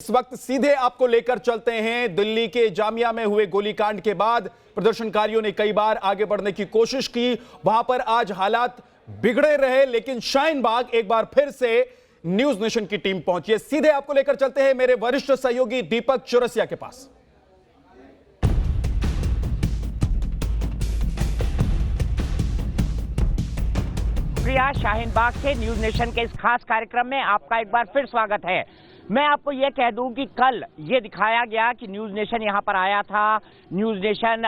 इस वक्त सीधे आपको लेकर चलते हैं दिल्ली के जामिया में हुए गोलीकांड के बाद प्रदर्शनकारियों ने कई बार आगे बढ़ने की कोशिश की। वहां पर आज हालात बिगड़े रहे, लेकिन शाहीन बाग एक बार फिर से न्यूज नेशन की टीम पहुंची है। सीधे आपको लेकर चलते हैं मेरे वरिष्ठ सहयोगी दीपक चौरसिया के पास। प्रिया, शाहीन बाग के न्यूज नेशन के इस खास कार्यक्रम में आपका एक बार फिर स्वागत है। मैं आपको यह कह दूं कि कल ये दिखाया गया कि न्यूज नेशन यहां पर आया था। न्यूज नेशन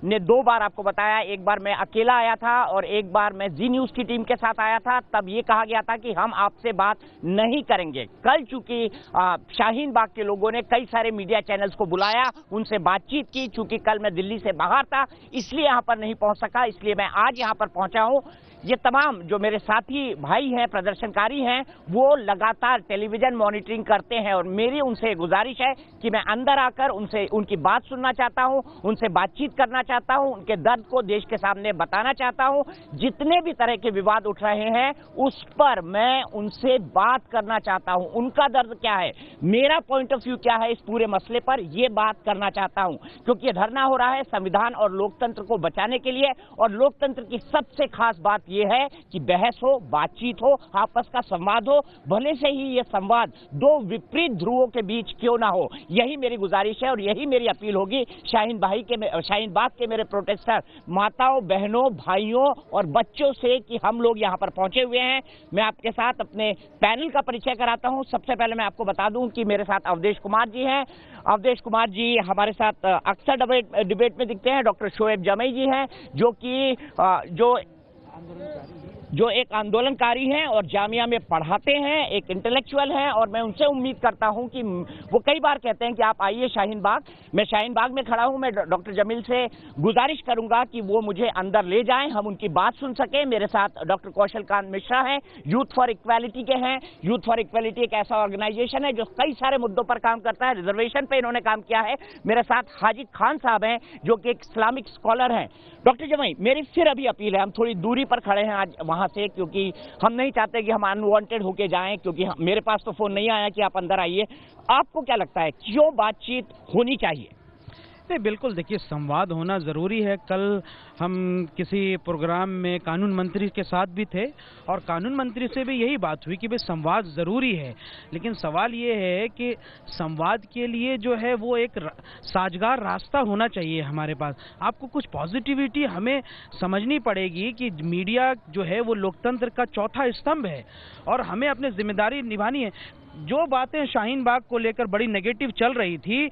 ने दो बार आपको बताया, एक बार मैं अकेला आया था और एक बार मैं जी न्यूज की टीम के साथ आया था। तब ये कहा गया था कि हम आपसे बात नहीं करेंगे। कल चूंकि शाहीन बाग के लोगों ने कई सारे मीडिया चैनल्स को बुलाया, उनसे बातचीत की। चूंकि कल मैं दिल्ली से बाहर था इसलिए यहां पर नहीं पहुंच सका, इसलिए मैं आज यहां पर पहुंचा हूं। ये तमाम जो मेरे साथी भाई हैं, प्रदर्शनकारी हैं, वो लगातार टेलीविजन मॉनिटरिंग करते हैं और मेरी उनसे गुजारिश है कि मैं अंदर आकर उनसे उनकी बात सुनना चाहता हूं, उनसे बातचीत करना चाहता हूं, उनके दर्द को देश के सामने बताना चाहता हूं। जितने भी तरह के विवाद उठ रहे हैं उस पर मैं उनसे बात करना चाहता हूं। उनका दर्द क्या है, मेरा पॉइंट ऑफ व्यू क्या है इस पूरे मसले पर, यह बात करना चाहता हूं। क्योंकि ये धरना हो रहा है संविधान और लोकतंत्र को बचाने के लिए, और लोकतंत्र की सबसे खास बात यह है कि बहस हो, बातचीत हो, आपस का संवाद हो। भले से ही यह संवाद दो विपरीत ध्रुवों के बीच क्यों ना हो, यही मेरी गुजारिश है और यही मेरी अपील होगी शाहीन बाग के मेरे प्रोटेस्टर माताओं, बहनों, भाइयों और बच्चों से कि हम लोग यहां पर पहुंचे हुए हैं। मैं आपके साथ अपने पैनल का परिचय कराता हूं। सबसे पहले मैं आपको बता दूं कि मेरे साथ अवधेश कुमार जी हैं। अवधेश कुमार जी हमारे साथ अक्सर डिबेट में दिखते हैं। डॉक्टर शोएब जमई जी हैं जो एक आंदोलनकारी हैं और जामिया में पढ़ाते हैं, एक इंटेलेक्चुअल हैं, और मैं उनसे उम्मीद करता हूं कि वो कई बार कहते हैं कि आप आइए शाहीन बाग। मैं शाहीन बाग में खड़ा हूं। मैं डॉक्टर जमील से गुजारिश करूंगा कि वो मुझे अंदर ले जाएं, हम उनकी बात सुन सकें। मेरे साथ डॉक्टर कौशल कांत मिश्रा हैं, यूथ फॉर इक्वालिटी के हैं। यूथ फॉर इक्वालिटी एक ऐसा ऑर्गेनाइजेशन है जो कई सारे मुद्दों पर काम करता है। रिजर्वेशन पे इन्होंने काम किया है। मेरे साथ हाजिद खान साहब हैं जो कि एक इस्लामिक स्कॉलर हैं। डॉक्टर जमई, मेरी फिर अभी अपील है, हम थोड़ी दूरी पर खड़े हैं आज वहां से, क्योंकि हम नहीं चाहते कि हम अनवांटेड होके जाएं, क्योंकि मेरे पास तो फोन नहीं आया कि आप अंदर आइए। आपको क्या लगता है क्यों बातचीत होनी चाहिए? नहीं, बिल्कुल, देखिए संवाद होना ज़रूरी है। कल हम किसी प्रोग्राम में कानून मंत्री के साथ भी थे और कानून मंत्री से भी यही बात हुई कि भाई संवाद ज़रूरी है, लेकिन सवाल ये है कि संवाद के लिए जो है वो एक साजगार रास्ता होना चाहिए हमारे पास। आपको कुछ पॉजिटिविटी हमें समझनी पड़ेगी कि मीडिया जो है वो लोकतंत्र का चौथा स्तंभ है और हमें अपनी जिम्मेदारी निभानी है। जो बातें शाहीन बाग को लेकर बड़ी नेगेटिव चल रही थी,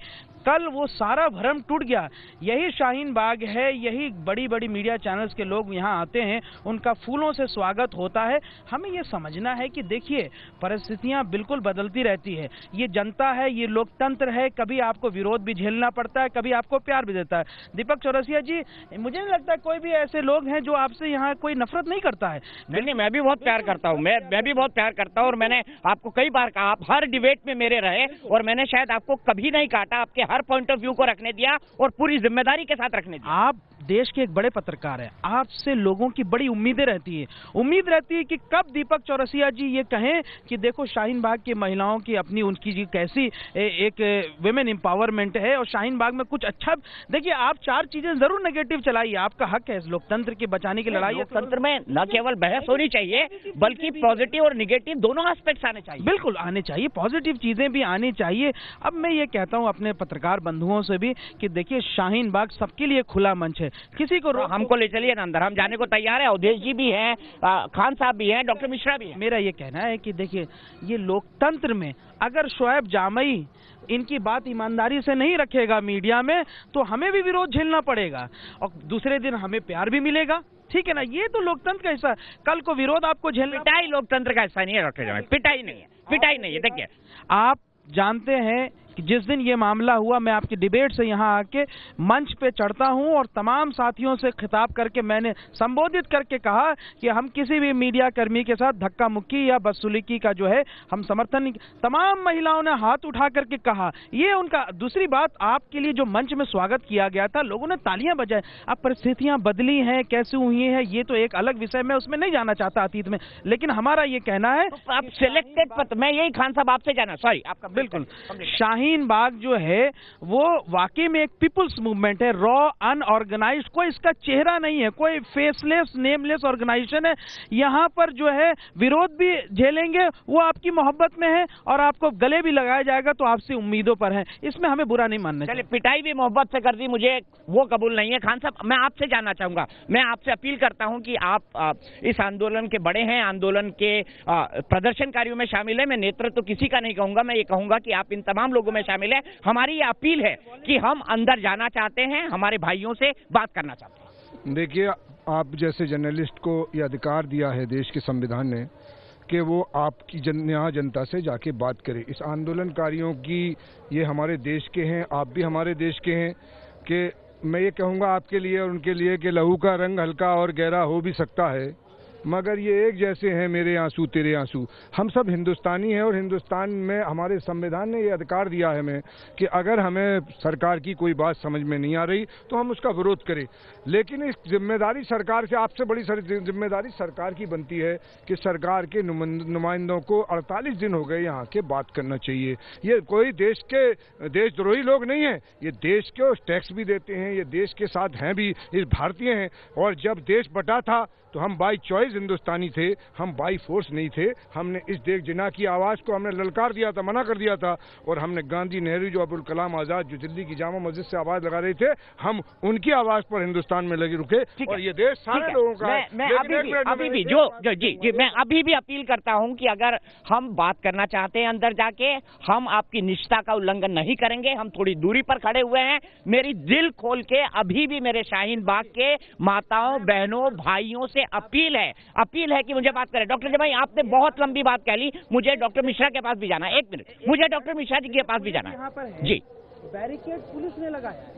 कल वो सारा भ्रम टूट गया। यही शाहीन बाग है, यही बड़ी बड़ी मीडिया चैनल्स के लोग यहाँ आते हैं, उनका फूलों से स्वागत होता है। हमें ये समझना है कि देखिए परिस्थितियाँ बिल्कुल बदलती रहती है। ये जनता है, ये लोकतंत्र है, कभी आपको विरोध भी झेलना पड़ता है, कभी आपको प्यार भी देता है। दीपक चौरसिया जी, मुझे नहीं लगता कोई भी ऐसे लोग हैं जो आपसे यहाँ कोई नफरत नहीं करता है। नहीं, मैं भी बहुत प्यार करता हूँ। मैं भी बहुत प्यार करता हूँ और मैंने आपको कई बार कहा, आप हर डिबेट में मेरे रहे और मैंने शायद आपको कभी नहीं काटा। आपके हर पॉइंट ऑफ व्यू को रखने दिया और पूरी जिम्मेदारी के साथ रखने दिया। आप देश के एक बड़े पत्रकार हैं, आपसे लोगों की बड़ी उम्मीदें रहती है। उम्मीद रहती है कि कब दीपक चौरसिया जी ये कहें कि देखो शाहीन बाग की महिलाओं की अपनी उनकी जी कैसी एक विमेन एम्पावरमेंट है और शाहीन बाग में कुछ अच्छा। देखिए, आप चार चीजें जरूर नेगेटिव चलाइए, आपका हक है लोकतंत्र के बचाने की लड़ाई। लोकतंत्र में न केवल बहस होनी चाहिए बल्कि पॉजिटिव और निगेटिव दोनों एस्पेक्ट्स आने चाहिए। बिल्कुल आने चाहिए, पॉजिटिव चीजें भी आनी चाहिए। अब मैं ये कहता हूँ अपने पत्रकार बंधुओं से भी कि देखिए शाहीन बाग सबके लिए खुला मंच है, किसी को हमको ले चलिए ना अंदर, हम जाने को तैयार है। अवधेश जी भी हैं, खान साहब भी हैं, डॉक्टर मिश्रा भी हैं। मेरा ये कहना है कि देखिए ये लोकतंत्र में अगर शोएब जामई इनकी बात ईमानदारी से नहीं रखेगा मीडिया में, तो हमें भी विरोध झेलना पड़ेगा और दूसरे दिन हमें प्यार भी मिलेगा। ठीक है ना, ये तो लोकतंत्र का हिस्सा है। कल को विरोध आपको झेलना। पिटाई लोकतंत्र का हिस्सा नहीं है डॉक्टर जमई, पिटाई नहीं है, पिटाई नहीं है। देखिए, आप जानते हैं कि जिस दिन ये मामला हुआ, मैं आपकी डिबेट से यहाँ आके मंच पे चढ़ता हूँ और तमाम साथियों से खिताब करके मैंने संबोधित करके कहा कि हम किसी भी मीडिया कर्मी के साथ धक्का मुक्की या बदसलूकी का जो है हम समर्थन नहीं। तमाम महिलाओं ने हाथ उठा करके कहा, ये उनका। दूसरी बात, आपके लिए जो मंच में स्वागत किया गया था, लोगों ने तालियां बजाई। अब परिस्थितियां बदली हैं, कैसे हुई हैं, ये तो एक अलग विषय, मैं उसमें नहीं जाना चाहता अतीत में, लेकिन हमारा ये कहना है आप सिलेक्टेड पद, मैं यही खान साहब आपसे जाना, सॉरी आपका बिल्कुल, शाहीन बाग जो है वो वाकई में एक पीपुल्स मूवमेंट है, रॉ अनऑर्गेनाइज्ड, कोई इसका चेहरा नहीं है, कोई फेसलेस नेमलेस ऑर्गेनाइजेशन है। यहाँ पर जो है विरोध भी झेलेंगे, वो आपकी मोहब्बत में है और आपको गले भी लगाया जाएगा तो आपसे उम्मीदों पर है, इसमें हमें बुरा नहीं मानना चाहिए। पिटाई भी मोहब्बत से कर दी, मुझे वो कबूल नहीं है। खान साहब, मैं आपसे जानना चाहूंगा, मैं आपसे अपील करता हूं कि आप इस आंदोलन के बड़े हैं, आंदोलन के प्रदर्शनकारियों में शामिल है। मैं नेतृत्व तो किसी का नहीं कहूंगा, मैं ये कहूंगा कि आप इन तमाम लोगों में शामिल है। हमारी ये अपील है कि हम अंदर जाना चाहते हैं, हमारे भाइयों से बात करना चाहते हैं। देखिए, आप जैसे जर्नलिस्ट को यह अधिकार दिया है देश के संविधान ने कि वो आपकी यहाँ जनता से जाके बात करे। इस आंदोलनकारियों की, ये हमारे देश के हैं, आप भी हमारे देश के हैं, कि मैं ये कहूँगा आपके लिए और उनके लिए कि लहू का रंग हल्का और गहरा हो भी सकता है, मगर ये एक जैसे हैं, मेरे आंसू तेरे आंसू। हम सब हिंदुस्तानी हैं और हिंदुस्तान में हमारे संविधान ने ये अधिकार दिया है हमें कि अगर हमें सरकार की कोई बात समझ में नहीं आ रही तो हम उसका विरोध करें। लेकिन इस जिम्मेदारी सरकार से, आपसे बड़ी जिम्मेदारी सरकार की बनती है कि सरकार के नुमाइंदों को 48 दिन हो गए यहाँ के बात करना चाहिए। ये कोई देशद्रोही लोग नहीं हैं, ये देश के टैक्स भी देते हैं, ये देश के साथ हैं भी, ये भारतीय हैं। और जब देश बटा था तो हम बाई चॉइस हिंदुस्तानी थे, हम बाई फोर्स नहीं थे। हमने इस देश जिना की आवाज़ को हमने ललकार दिया था, मना कर दिया था, और हमने गांधी, नेहरू, जो अब्दुल कलाम आज़ाद जो दिल्ली की जामा मस्जिद से आवाज़ लगा रहे थे, हम उनकी आवाज़ पर हिंदुस्तान में लगे रुके। और ये देश सारे लोगों का है। मैं अभी भी अपील करता हूं कि अगर हम बात करना चाहते हैं अंदर जाके, हम आपकी निष्ठा का उल्लंघन नहीं करेंगे, हम थोड़ी दूरी पर खड़े हुए हैं। मेरी दिल खोल के अभी भी मेरे शाहीन बाग के माताओं, बहनों, भाइयों से अपील है कि मुझे बात करें। डॉक्टर जमाई, आपने बहुत लंबी बात कह ली, मुझे डॉक्टर मिश्रा के पास भी जाना है। 1 मिनट, मुझे डॉक्टर मिश्रा जी के पास भी जाना है। जी, बैरिकेड पुलिस ने लगाया,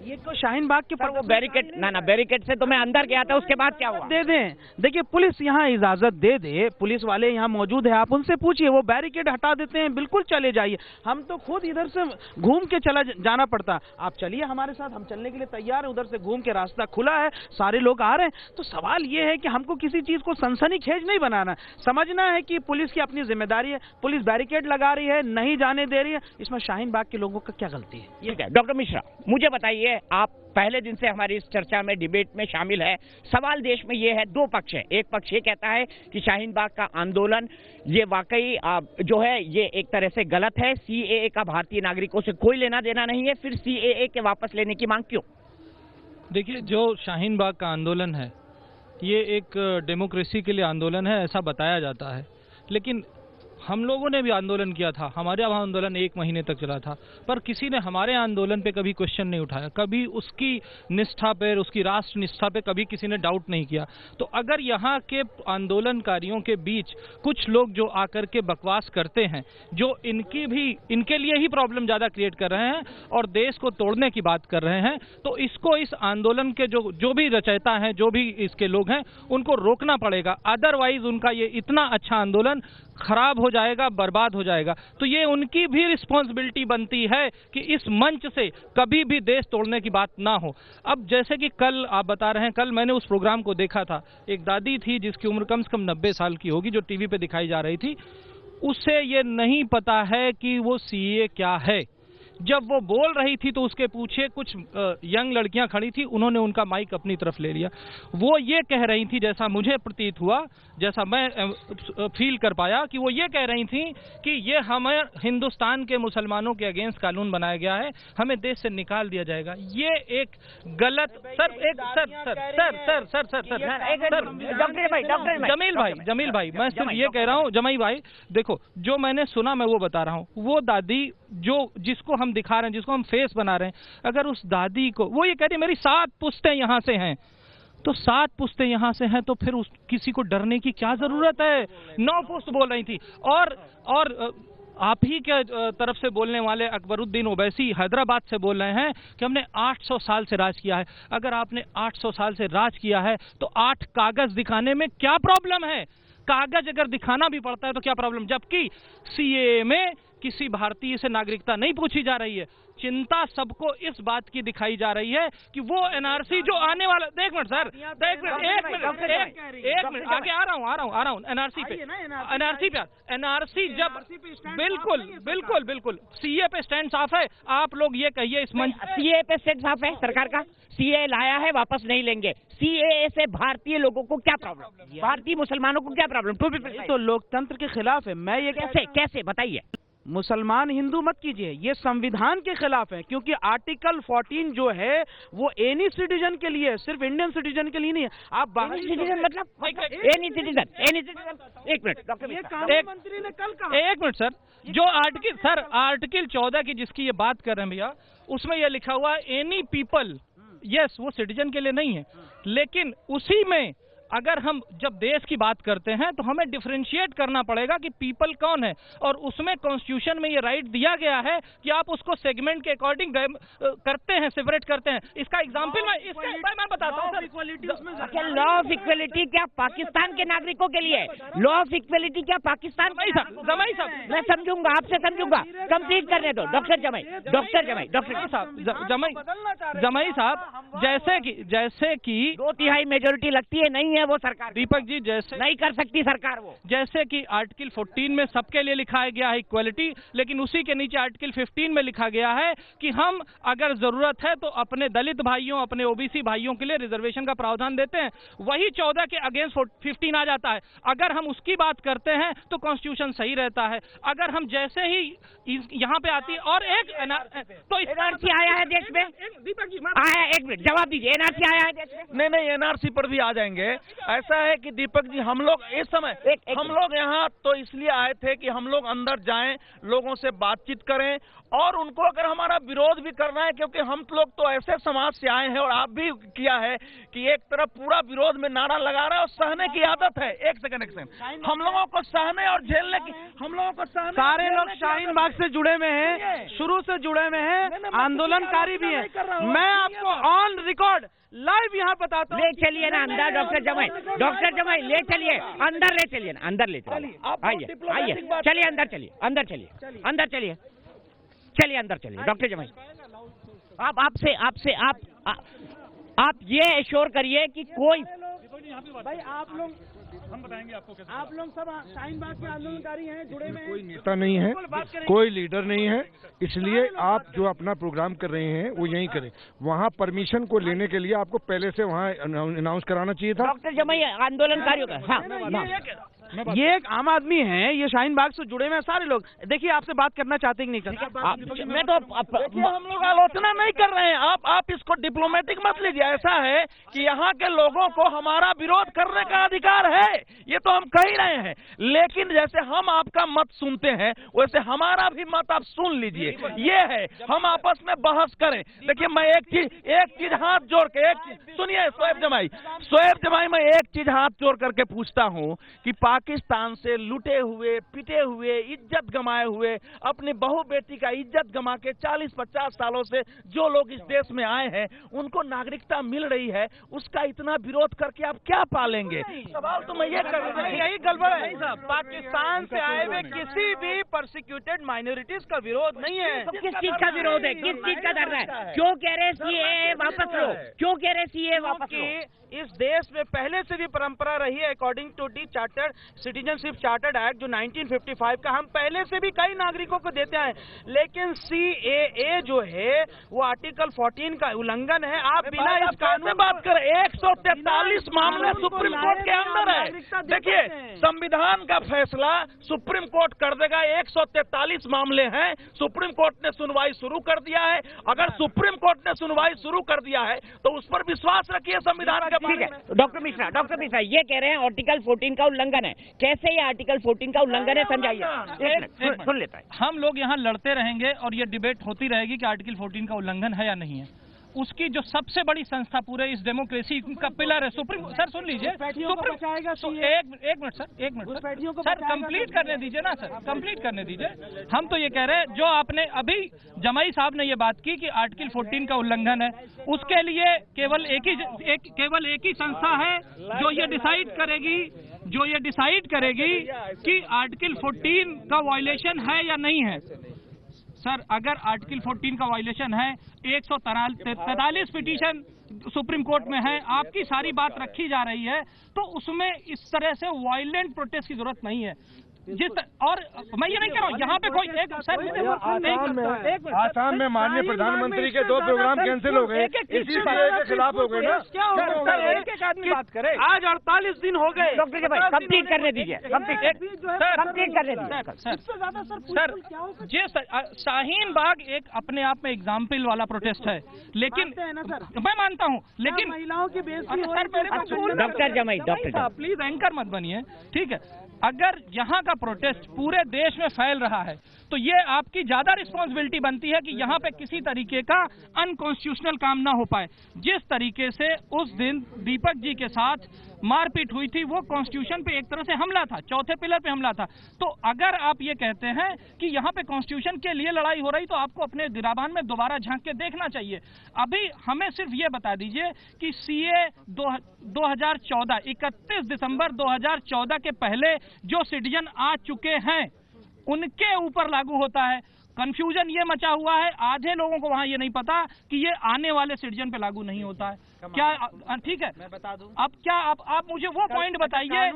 ये तो शाहीन बाग के पर वो बैरिकेड, ना बैरिकेड से तो मैं अंदर गया था, उसके बाद क्या हुआ? दे दें, देखिए पुलिस यहाँ इजाजत दे दे, पुलिस वाले यहाँ मौजूद है, आप उनसे पूछिए, वो बैरिकेड हटा देते हैं, बिल्कुल चले जाइए। हम तो खुद इधर से घूम के जाना पड़ता, आप चलिए हमारे साथ, हम चलने के लिए तैयार हैं, उधर से घूम के रास्ता खुला है, सारे लोग आ रहे हैं। तो सवाल ये है कि हमको किसी चीज को सनसनीखेज नहीं बनाना, समझना है कि पुलिस की अपनी जिम्मेदारी है। पुलिस बैरिकेड लगा रही है, नहीं जाने दे रही है, इसमें शाहीन बाग के लोगों का क्या गलती है? ठीक है डॉक्टर मिश्रा, मुझे बताइए, आप पहले दिन से हमारी इस चर्चा में, डिबेट में शामिल है। सवाल देश में ये है, 2 पक्ष है। एक पक्ष ये कहता है कि शाहीन बाग का आंदोलन ये वाकई जो है ये एक तरह से गलत है, सीएए का भारतीय नागरिकों से कोई लेना देना नहीं है, फिर सीएए के वापस लेने की मांग क्यों? देखिए, जो शाहीन बाग का आंदोलन है ये एक डेमोक्रेसी के लिए आंदोलन है, ऐसा बताया जाता है, लेकिन हम लोगों ने भी आंदोलन किया था, हमारे वहाँ आंदोलन 1 महीने तक चला था, पर किसी ने हमारे आंदोलन पे कभी क्वेश्चन नहीं उठाया, कभी उसकी निष्ठा पे, उसकी राष्ट्र निष्ठा पे कभी किसी ने डाउट नहीं किया। तो अगर यहाँ के आंदोलनकारियों के बीच कुछ लोग जो आकर के बकवास करते हैं, जो इनके लिए ही प्रॉब्लम ज़्यादा क्रिएट कर रहे हैं और देश को तोड़ने की बात कर रहे हैं, तो इसको, इस आंदोलन के जो भी रचयिता हैं, जो भी इसके लोग हैं, उनको रोकना पड़ेगा। अदरवाइज उनका ये इतना अच्छा आंदोलन खराब हो जाएगा, बर्बाद हो जाएगा। तो ये उनकी भी रिस्पॉन्सिबिलिटी बनती है कि इस मंच से कभी भी देश तोड़ने की बात ना हो। अब जैसे कि कल आप बता रहे हैं, कल मैंने उस प्रोग्राम को देखा था, एक दादी थी जिसकी उम्र कम से कम 90 साल की होगी, जो टीवी पे दिखाई जा रही थी, उससे ये नहीं पता है कि वो सीए क्या है। जब वो बोल रही थी तो उसके पीछे कुछ यंग लड़कियां खड़ी थी, उन्होंने उनका माइक अपनी तरफ ले लिया। वो ये कह रही थी, जैसा मुझे प्रतीत हुआ, जैसा मैं फील कर पाया, कि वो ये कह रही थी कि ये हमें हिंदुस्तान के मुसलमानों के अगेंस्ट कानून बनाया गया है, हमें देश से निकाल दिया जाएगा। ये एक गलत जमील भाई मैं सिर्फ ये कह रहा हूँ, जमाई भाई देखो, जो मैंने सुना मैं वो बता रहा हूँ। वो दादी जिसको हम दिखा रहे हैं, जिसको हम फेस बना रहे हैं, अगर उस दादी को, वो ये कह रही मेरी 7 पुश्तें यहाँ से हैं, तो 7 पुश्तें यहाँ से हैं, तो फिर किसी को डरने की क्या जरूरत है? 9 पुश्त बोल रही थी। और आप ही के तरफ से बोलने वाले अकबरुद्दीन ओवैसी हैदराबाद से बोल रहे हैं कि हमने 800 साल से राज किया है। अगर आपने 800 साल से राज किया है तो 8 कागज दिखाने में क्या प्रॉब्लम है? कागज अगर दिखाना भी पड़ता है तो क्या प्रॉब्लम? जबकि सीएए में किसी भारतीय से नागरिकता नहीं पूछी जा रही है। चिंता सबको इस बात की दिखाई जा रही है कि वो एनआरसी जो आने वाला, एक मिनट सर, एक मिनट आगे आ रहा हूँ एनआरसी पे एनआरसी जब बिल्कुल सीए पे स्टैंड साफ है। आप लोग ये कहिए इस मंच सीए पे स्टैंड साफ है सरकार का, सीए लाया है वापस नहीं लेंगे। सीए से भारतीय लोगों को क्या प्रॉब्लम, भारतीय मुसलमानों को क्या प्रॉब्लम? तो लोकतंत्र के खिलाफ है। मैं ये कैसे बताइए? मुसलमान हिंदू मत कीजिए, ये संविधान के खिलाफ है, क्योंकि आर्टिकल 14 जो है वो एनी सिटीजन के लिए, सिर्फ इंडियन सिटीजन के लिए नहीं है। आप बाहरी सिटीजन मतलब एनी सिटीजन। एक मिनट डॉक्टर, मंत्री ने कल कहा। एक मिनट सर, जो आर्टिकल 14 की जिसकी ये बात कर रहे हैं भैया, उसमें यह लिखा हुआ है एनी पीपल। यस, वो सिटीजन के लिए नहीं है, लेकिन उसी में अगर हम जब देश की बात करते हैं तो हमें डिफरेंशिएट करना पड़ेगा कि पीपल कौन है, और उसमें कॉन्स्टिट्यूशन में ये राइट दिया गया है कि आप उसको सेगमेंट के अकॉर्डिंग करते हैं, सेपरेट करते हैं। इसका एग्जांपल मैं बताता हूँ सर। लॉ ऑफ इक्वलिटी क्या पाकिस्तान के नागरिकों के लिए? लॉ ऑफ इक्वलिटी क्या पाकिस्तान? जमाई साहब, मैं समझूंगा, आपसे समझूंगा, कंप्लीट करने दो डॉक्टर जमाई साहब, जैसे कि 2/3 मेजोरिटी लगती है, नहीं है वो सरकार। दीपक जी, जैसे नहीं कर सकती सरकार वो। जैसे कि आर्टिकल 14 में सबके लिए लिखा गया है इक्वलिटी, लेकिन उसी के नीचे आर्टिकल 15 में लिखा गया है कि हम अगर जरूरत है तो अपने दलित भाइयों, अपने ओबीसी भाइयों के लिए रिजर्वेशन का प्रावधान देते हैं। वही 14 के अगेंस्ट 15 आ जाता है। अगर हम उसकी बात करते हैं तो कॉन्स्टिट्यूशन सही रहता है। अगर हम जैसे ही यहाँ पे आती है और एक तो एनआरसी आया है देश में, दीपक जी आया, एक मिनट जवाब दीजिए, एनआरसी आया है देश में? नहीं, एनआरसी पर भी आ जाएंगे। ऐसा है कि दीपक जी, हम लोग इस समय हम लोग यहाँ तो इसलिए आए थे कि हम लोग अंदर जाएं, लोगों से बातचीत करें, और उनको अगर हमारा विरोध भी करना है, क्योंकि हम लोग तो ऐसे समाज से आए हैं, और आप भी किया है कि एक तरफ पूरा विरोध में नारा लगा रहा है और सहने की आदत है। एक सेकंड, हम लोगों को सहने और झेलने की, हम लोगों को सहने। सारे लोग शाहीन बाग से जुड़े में हैं, शुरू से जुड़े में हैं, आंदोलनकारी भी हैं। मैं आपको ऑन रिकॉर्ड लाइव यहाँ बताता हूँ। ले चलिए ना अंदर डॉक्टर जमाई ले चलिए, अंदर ले चलिए ना, अंदर ले चलिए, आइए चलिए, अंदर चलिए, अंदर चलिए डॉक्टर जमाई। आप ये एश्योर करिए कि कोई भाई, आप लोग हम बताएंगे आपको कैसे। आप लोग सब शाहीन बाग के आंदोलनकारी हैं, जुड़े में हैं। कोई नेता नहीं है, कोई लीडर नहीं है, इसलिए आप जो अपना प्रोग्राम कर रहे हैं वो यहीं करें। वहाँ परमिशन को लेने के लिए आपको पहले से वहाँ अनाउंस कराना चाहिए था। डॉक्टर जमाई आंदोलनकारियों का, ये एक आम आदमी है, ये शाहीन बाग से जुड़े हुए हैं सारे लोग। देखिए, आपसे बात करना चाहते हैं कि नहीं करते? मैं तो हम लोग आलोचना नहीं कर रहे हैं, आप इसको डिप्लोमेटिक मत लीजिए। ऐसा है कि यहाँ के लोगों को हमारा विरोध करने का अधिकार है, ये तो हम कह ही रहे हैं, लेकिन जैसे हम आपका मत सुनते हैं वैसे हमारा भी मत आप सुन लीजिए। ये है, हम आपस में बहस करें। देखिए, मैं एक चीज हाथ जोड़ के, सुनिए शोएब जमाई, मैं एक चीज हाथ जोड़ करके पूछता हूँ कि पाकिस्तान से लुटे हुए, पिटे हुए, इज्जत गमाए हुए, अपनी बहू बेटी का इज्जत गमा के 40-50 सालों से जो लोग इस देश में आए हैं, उनको नागरिकता मिल रही है, उसका इतना विरोध करके आप क्या पालेंगे? सवाल तो मैं ये कर रहा हूँ, यही गड़बड़ है साहब। पाकिस्तान से आए हुए किसी भी परसिक्यूटेड माइनॉरिटीज का विरोध नहीं है। तो किस चीज का विरोध है, किस चीज का धरना है? क्यों कह रहे सीए वापस लो, क्यों कह रहे सीए वापस लो? इस देश में पहले से भी परंपरा रही है, according to the chartered citizenship chartered act जो 1955 का, हम पहले से भी कई नागरिकों को देते हैं, लेकिन सीएए जो है वो आर्टिकल 14 का उल्लंघन है। आप बिना इस कानून से बात करें, 143 मामले सुप्रीम कोर्ट के अंदर है। देखिए, संविधान का फैसला सुप्रीम कोर्ट कर देगा। 143 मामले हैं, सुप्रीम कोर्ट ने सुनवाई शुरू कर दिया है। अगर सुप्रीम कोर्ट ने सुनवाई शुरू कर दिया है तो उस पर विश्वास रखिए संविधान के। ठीक है, डॉक्टर मिश्रा ये कह रहे हैं आर्टिकल 14 का उल्लंघन है। कैसे ये आर्टिकल 14 का उल्लंघन है, समझाइए। सुन लेता है। हम लोग यहाँ लड़ते रहेंगे और ये डिबेट होती रहेगी कि आर्टिकल 14 का उल्लंघन है या नहीं है। उसकी जो सबसे बड़ी संस्था पूरे इस डेमोक्रेसी का पिलर है सुप्रीम। सर सुन लीजिए, एक मिनट सर कंप्लीट करने दीजिए ना सर, कंप्लीट करने दीजिए। हम तो ये कह रहे हैं, जो आपने अभी जमाई साहब ने ये बात की कि आर्टिकल 14 का उल्लंघन है, उसके लिए केवल एक ही संस्था है जो ये डिसाइड करेगी कि आर्टिकल 14 का वायलेशन है या नहीं है। सर अगर आर्टिकल 14 का वायलेशन है, 143 पिटीशन सुप्रीम कोर्ट में है, आपकी सारी बात रखी जा रही है, तो उसमें इस तरह से वायलेंट प्रोटेस्ट की जरूरत नहीं है। और मैं ये नहीं कह रहा हूँ यहाँ पे कोई आसाम में माननीय प्रधानमंत्री के 2 प्रोग्राम कैंसिल हो गए, इसी के खिलाफ हो गए ना। एक आदमी बात करे, आज 48 दिन हो गए। डॉक्टर जी भाई कंप्लीट करने दीजिए, कंप्लीट करने दीजिए। सर शाहीन बाग एक अपने आप में एग्जाम्पल वाला प्रोटेस्ट है, लेकिन मैं मानता हूँ, लेकिन महिलाओं की बेइज्जती हो रही है। डॉक्टर जमाई, डॉक्टर प्लीज एंकर मत बनिए, ठीक है। अगर यहाँ का प्रोटेस्ट पूरे देश में फैल रहा है तो ये आपकी ज्यादा रिस्पॉन्सिबिलिटी बनती है कि यहाँ पे किसी तरीके का अनकॉन्स्टिट्यूशनल काम ना हो पाए। जिस तरीके से उस दिन दीपक जी के साथ मारपीट हुई थी, वो कॉन्स्टिट्यूशन पे एक तरह से हमला था, चौथे पिलर पे हमला था। तो अगर आप ये कहते हैं कि यहाँ पे कॉन्स्टिट्यूशन के लिए लड़ाई हो रही, तो आपको अपने गिराबान में दोबारा झांक के देखना चाहिए। अभी हमें सिर्फ ये बता दीजिए कि सीए 2014 31 दिसंबर 2014 के पहले जो सिटीजन आ चुके हैं उनके ऊपर लागू होता है। कंफ्यूजन ये मचा हुआ है, आधे लोगों को वहां ये नहीं पता कि ये आने वाले सिटीजन पे लागू नहीं होता है। क्या ठीक है, मैं बता दूं। अब क्या आप मुझे वो पॉइंट बताइए,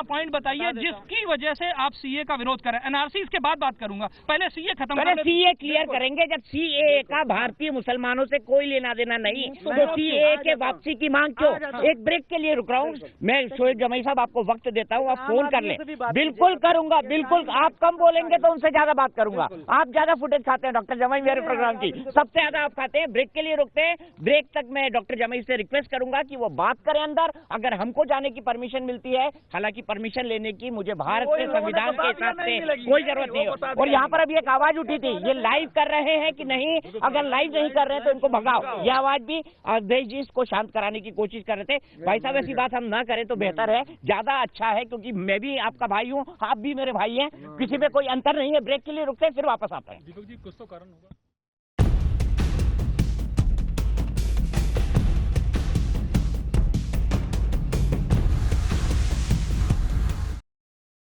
पॉइंट बताइए जिसकी वजह से आप सीए का विरोध करें। एनआरसी इसके बाद बात करूंगा, पहले सीए खत्म करें। सीए क्लियर करेंगे। जब सीए का भारतीय मुसलमानों से कोई लेना देना नहीं, तो सीए के वापसी की मांग क्यों? एक ब्रेक के लिए रुक रहा हूँ मैं। शोएब जमाई साहब आपको वक्त देता हूँ, आप फोन कर लें। बिल्कुल करूंगा, बिल्कुल। आप कम बोलेंगे तो उनसे ज्यादा बात करूंगा। आप ज्यादा फुटेज खाते हैं डॉक्टर जमाई, मेरे प्रोग्राम की सबसे ज्यादा आप खाते हैं। ब्रेक के लिए रुकते हैं, ब्रेक तक मैं डॉक्टर जमाई से रिक्वेस्ट करूंगा कि वो बात करें अंदर, अगर हमको जाने की परमिशन मिलती है। हालांकि परमिशन लेने की मुझे भारत के संविधान के हिसाब से कोई जरूरत नहीं है। और यहाँ पर अभी एक आवाज उठी थी, ये लाइव कर रहे हैं कि नहीं? अगर लाइव नहीं कर रहे हैं तो इनको भगाओ। ये आवाज भी अवधेश जी इसको शांत कराने की कोशिश कर रहे थे। भाई साहब ऐसी बात हम ना करें तो बेहतर है, ज्यादा अच्छा है, क्योंकि मैं भी आपका भाई हूँ, आप भी मेरे भाई हैं, किसी में कोई अंतर नहीं है। ब्रेक के लिए रुकते हैं, फिर वापस आते हैं। दीपक जी कुछ तो कारण होगा।